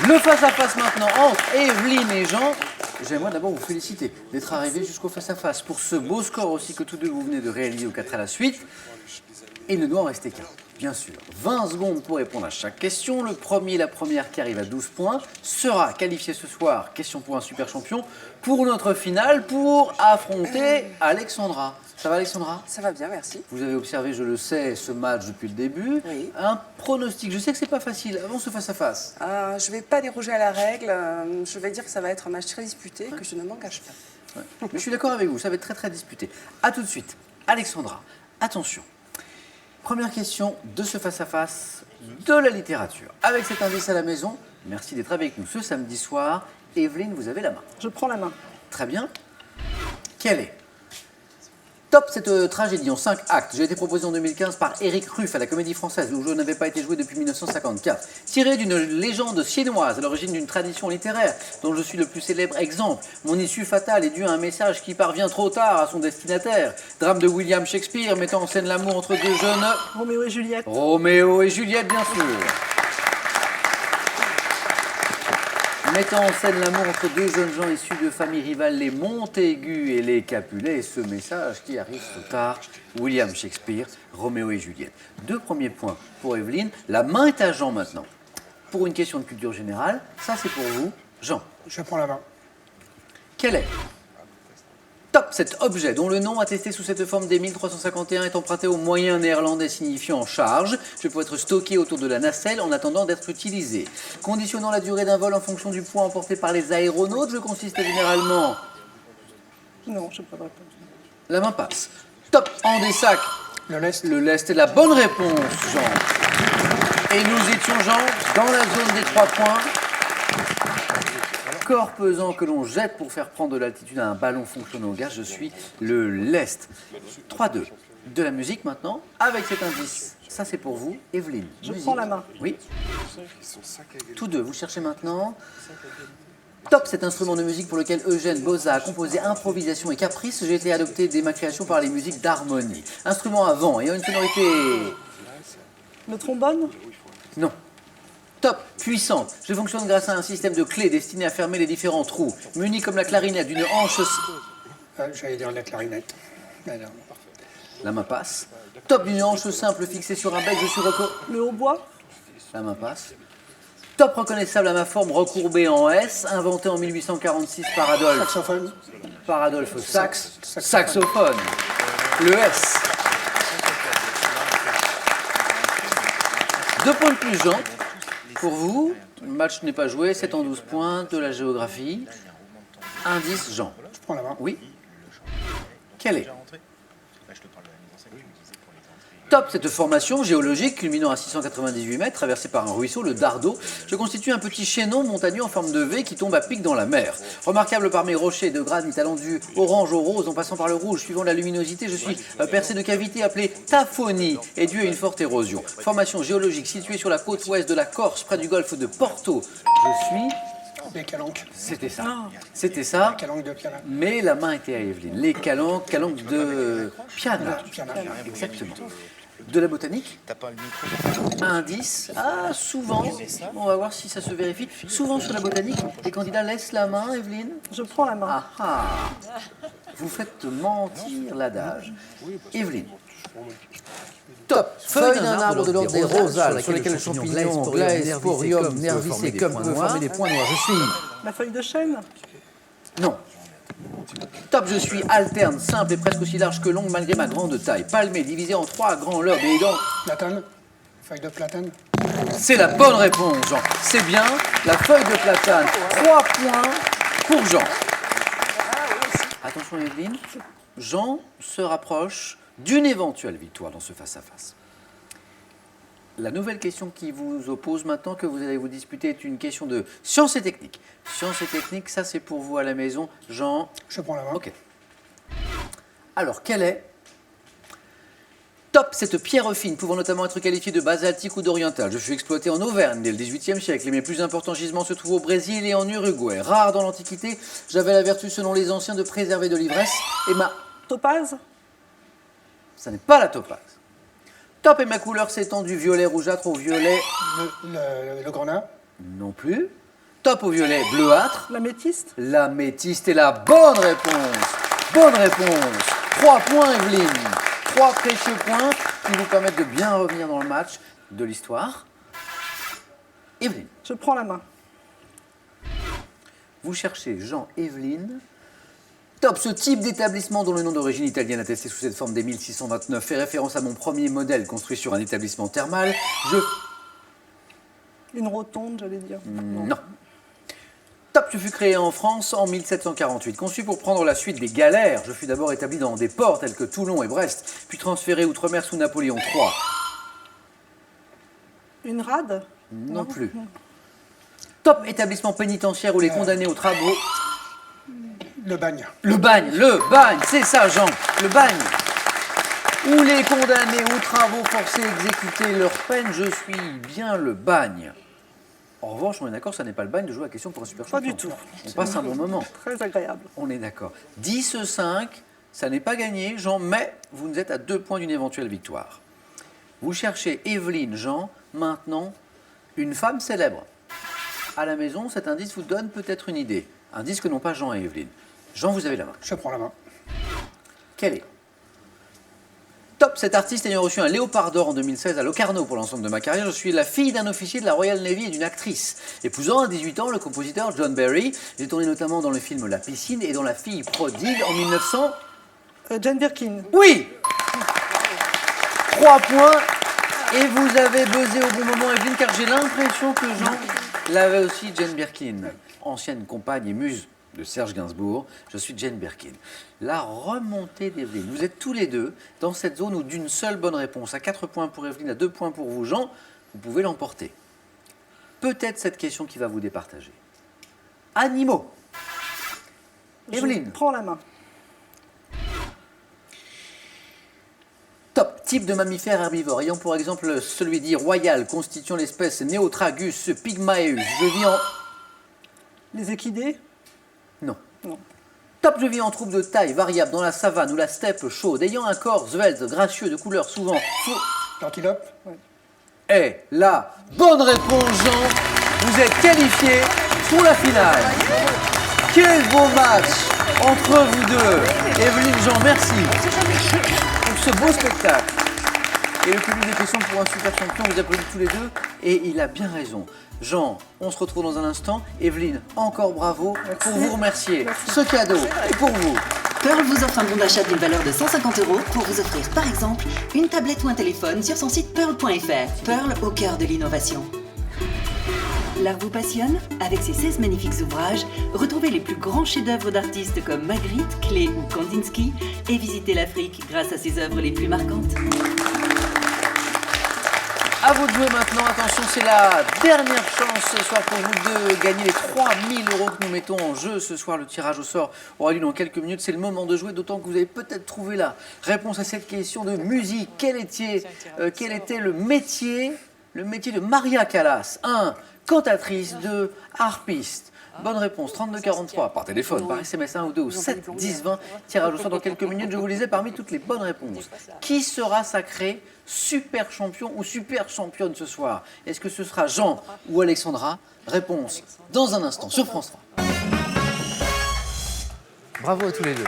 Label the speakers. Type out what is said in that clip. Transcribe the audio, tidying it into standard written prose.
Speaker 1: Le face-à-face maintenant entre Evelyne et Jean. J'aimerais d'abord vous féliciter d'être arrivés jusqu'au face-à-face pour ce beau score aussi que tous deux vous venez de réaliser aux 4 à la suite. Il ne doit en rester qu'un, bien sûr. 20 secondes pour répondre à chaque question. Le premier, la première qui arrive à 12 points sera qualifié ce soir, question pour un super champion, pour notre finale, pour affronter Alexandra. Ça va Alexandra?
Speaker 2: Ça va bien, merci.
Speaker 1: Vous avez observé, je le sais, ce match depuis le début.
Speaker 2: Oui.
Speaker 1: Un pronostic, je sais que c'est pas facile, avant ce face-à-face.
Speaker 2: Je ne vais pas déroger à la règle. Je vais dire que ça va être un match très disputé, que je ne m'en cache pas.
Speaker 1: Ouais. Mais je suis d'accord avec vous, ça va être très très disputé. A tout de suite. Alexandra, attention. Première question de ce face-à-face de la littérature. Avec cet indice à la maison, merci d'être avec nous ce samedi soir. Evelyne, vous avez la main.
Speaker 3: Je prends la main.
Speaker 1: Très bien. Quelle est Top cette tragédie en 5 actes. J'ai été proposée en 2015 par Éric Ruff à la Comédie Française, où je n'avais pas été joué depuis 1954. Tiré d'une légende chinoise à l'origine d'une tradition littéraire, dont je suis le plus célèbre exemple. Mon issue fatale est due à un message qui parvient trop tard à son destinataire. Drame de William Shakespeare mettant en scène l'amour entre deux jeunes...
Speaker 3: Roméo et Juliette.
Speaker 1: Roméo et Juliette, bien sûr. Mettant en scène l'amour entre deux jeunes gens issus de familles rivales, les Montaigu et les Capulet, et ce message qui arrive trop tard, William Shakespeare, Roméo et Juliette. 2 premiers points pour Evelyne. La main est à Jean maintenant. Pour une question de culture générale, ça c'est pour vous, Jean.
Speaker 4: Je prends la main.
Speaker 1: Quel est Top, cet objet dont le nom attesté sous cette forme dès 1351 est emprunté au moyen néerlandais signifiant charge. Je peux être stocké autour de la nacelle en attendant d'être utilisé. Conditionnant la durée d'un vol en fonction du poids emporté par les aéronautes, je consiste généralement...
Speaker 3: Non, je n'ai pas de réponse.
Speaker 1: La main passe. Top, en des sacs.
Speaker 4: Le lest.
Speaker 1: Le lest est la bonne réponse, Jean. Et nous étions, Jean, dans la zone des 3 points. Corps pesant que l'on jette pour faire prendre de l'altitude à un ballon fonctionnant au gaz, je suis le lest. 3-2. De la musique maintenant, avec cet indice. Ça c'est pour vous, Evelyne.
Speaker 3: Je
Speaker 1: Musique.
Speaker 3: prends la main.
Speaker 1: Oui. Tous deux, vous cherchez maintenant. Top, cet instrument de musique pour lequel Eugène Boza a composé improvisation et caprice. J'ai été adopté dès ma création par les musiques d'harmonie. Instrument à vent ayant une sonorité...
Speaker 3: Le trombone.
Speaker 1: Non. Top, puissante. Je fonctionne grâce à un système de clés destiné à fermer les différents trous. Muni comme la clarinette d'une hanche...
Speaker 4: J'allais dire la clarinette. Mais non.
Speaker 1: La main passe. Top, d'une hanche simple fixée sur un bec, je suis
Speaker 3: Le hautbois.
Speaker 1: La main passe. Top, reconnaissable à ma forme recourbée en S, inventé en 1846 par Adolphe.
Speaker 4: Saxophone.
Speaker 1: Par Adolphe Sax. Saxophone. Le S. 2 points de plus, Jean. Pour vous, le match n'est pas joué, 7 en 12 points, de la géographie. Indice, Jean.
Speaker 4: Je prends la main.
Speaker 1: Oui. Quelle est Top, cette formation géologique culminant à 698 mètres, traversée par un ruisseau, le Dardo, je constitue un petit chaînon montagneux en forme de V qui tombe à pic dans la mer. Remarquable par mes rochers de granit allant du orange au rose en passant par le rouge, suivant la luminosité, je suis percé de cavités appelées taphonies et due à une forte érosion. Formation géologique située sur la côte ouest de la Corse, près du golfe de Porto. Je suis...
Speaker 4: Les calanques.
Speaker 1: C'était ça. C'était ça.
Speaker 4: Calanques de piano.
Speaker 1: Mais la main était à Evelyne. Les calanques de Piana.
Speaker 4: Piano.
Speaker 1: Exactement. De la botanique. Indice. Ah, souvent, on va voir si ça se vérifie. Souvent sur la botanique, les candidats laissent la main, Evelyne.
Speaker 3: Je prends la main.
Speaker 1: Ah ah. Vous faites mentir l'adage. Evelyne. Top. Feuille d'un arbre de l'ordre des rosales, sur lesquelles le champignon, glaise, sporium, nervis et comme peut former des points noirs. Je suis...
Speaker 3: La feuille de chêne.
Speaker 1: Non. Top, je suis alterne, simple et presque aussi large que longue malgré ma grande taille. Palmé, divisé en 3 grands lobes et aidant...
Speaker 4: Platane. Feuille de platane.
Speaker 1: C'est la bonne réponse, Jean. C'est bien, la feuille de platane. 3 points pour Jean. Attention, Evelyne. Jean se rapproche d'une éventuelle victoire dans ce face-à-face. La nouvelle question qui vous oppose maintenant, que vous allez vous disputer, est une question de sciences et techniques. Sciences et techniques, ça c'est pour vous à la maison. Jean.
Speaker 4: Je prends la main.
Speaker 1: Ok. Alors, quelle est Top, cette pierre fine, pouvant notamment être qualifiée de basaltique ou d'orientale. Je fus exploité en Auvergne dès le XVIIIe siècle. Mes plus importants gisements se trouvent au Brésil et en Uruguay. Rare dans l'Antiquité, j'avais la vertu, selon les anciens, de préserver de l'ivresse. Et ma...
Speaker 3: Topaz.
Speaker 1: Ça n'est pas la topaze. Top, et ma couleur s'étend du violet rougeâtre au violet...
Speaker 4: Le grenat.
Speaker 1: Non plus. Top au violet bleuâtre.
Speaker 3: L'améthyste.
Speaker 1: L'améthyste est la bonne réponse. Bonne réponse. 3 points, Evelyne. 3 précieux points qui vous permettent de bien revenir dans le match de l'histoire. Evelyne,
Speaker 3: Je prends la main.
Speaker 1: vous cherchez Jean, Evelyne. Top, ce type d'établissement dont le nom d'origine italienne attesté sous cette forme dès 1629 fait référence à mon premier modèle construit sur un établissement thermal.
Speaker 3: Une rotonde, j'allais dire.
Speaker 1: Non. Top, je fus créé en France en 1748. Conçu pour prendre la suite des galères, je fus d'abord établi dans des ports tels que Toulon et Brest, puis transféré outre-mer sous Napoléon III.
Speaker 3: Une rade.
Speaker 1: Non plus. Top, établissement pénitentiaire où les condamnés aux travaux...
Speaker 4: Le bagne.
Speaker 1: Le bagne, c'est ça Jean, le bagne. Où les condamnés aux travaux forcés exécuter leur peine, je suis bien le bagne. En revanche, on est d'accord, ça n'est pas le bagne de jouer à la question pour un super
Speaker 3: Pas
Speaker 1: champion.
Speaker 3: du tout.
Speaker 1: On passe un bon moment.
Speaker 3: Très agréable.
Speaker 1: On est d'accord. 10-5, ça n'est pas gagné, Jean, mais vous êtes à 2 points d'une éventuelle victoire. Vous cherchez Evelyne, Jean, maintenant, une femme célèbre. À la maison, cet indice vous donne peut-être une idée. Indice que n'ont pas Jean et Evelyne. Jean, vous avez la main.
Speaker 4: Je prends la main.
Speaker 1: Quelle est? Top, cet artiste ayant reçu un Léopard d'or en 2016 à Locarno pour l'ensemble de ma carrière, je suis la fille d'un officier de la Royal Navy et d'une actrice. Épousant à 18 ans le compositeur John Barry, j'ai tourné notamment dans le film La piscine et dans La fille prodigue en 1900.
Speaker 3: Jane Birkin.
Speaker 1: Oui 3 points et vous avez buzzé au bon moment, Evelyne, car j'ai l'impression que Jean l'avait aussi, Jane Birkin, ancienne compagne et muse de Serge Gainsbourg. Je suis Jane Birkin. La remontée d'Evelyne. Vous êtes tous les deux dans cette zone où d'une seule bonne réponse, à 4 points pour Evelyne, à 2 points pour vous, Jean, vous pouvez l'emporter. Peut-être cette question qui va vous départager. Animaux. Evelyne.
Speaker 3: Je prends la main.
Speaker 1: Top, type de mammifère herbivore, ayant pour exemple celui dit royal, constituant l'espèce Neotragus pygmaeus. Je vis en...
Speaker 3: Les équidés.
Speaker 1: Non.
Speaker 3: Non.
Speaker 1: Top, je vis en troupe de taille variable dans la savane ou la steppe chaude, ayant un corps svelte, gracieux, de couleur souvent
Speaker 4: L'antilope.
Speaker 1: est la bonne réponse, Jean. Vous êtes qualifié pour la finale. Quel beau match entre vous deux. Evelyne, Jean, merci pour ce beau spectacle. Et le public des questions pour un super champion, vous applaudit tous les deux. Et il a bien raison. Jean, on se retrouve dans un instant. Evelyne, encore bravo pour vous remercier. Ce cadeau est pour vous.
Speaker 5: Pearl vous offre un bon d'achat d'une valeur de 150 € pour vous offrir par exemple une tablette ou un téléphone sur son site pearl.fr. Pearl au cœur de l'innovation. L'art vous passionne? Avec ses 16 magnifiques ouvrages, retrouvez les plus grands chefs-d'œuvre d'artistes comme Magritte, Klee ou Kandinsky et visitez l'Afrique grâce à ses œuvres les plus marquantes.
Speaker 1: À vous de jouer maintenant, attention, c'est la dernière chance ce soir pour vous de gagner les 3000 € que nous mettons en jeu. Ce soir, le tirage au sort aura lieu dans quelques minutes. C'est le moment de jouer, d'autant que vous avez peut-être trouvé la réponse à cette question de musique. Quel était le métier de Maria Callas? 1. Cantatrice. 2. Harpiste. Bonne réponse, 3243 par téléphone, par SMS 1 ou 2 ou 7, 10, 20. Tirage au sort dans quelques minutes, je vous lisais parmi toutes les bonnes réponses. Qui sera sacré super champion ou super championne ce soir? Est-ce que ce sera Jean ou Alexandra? Réponse dans un instant sur France 3. Bravo à tous les deux.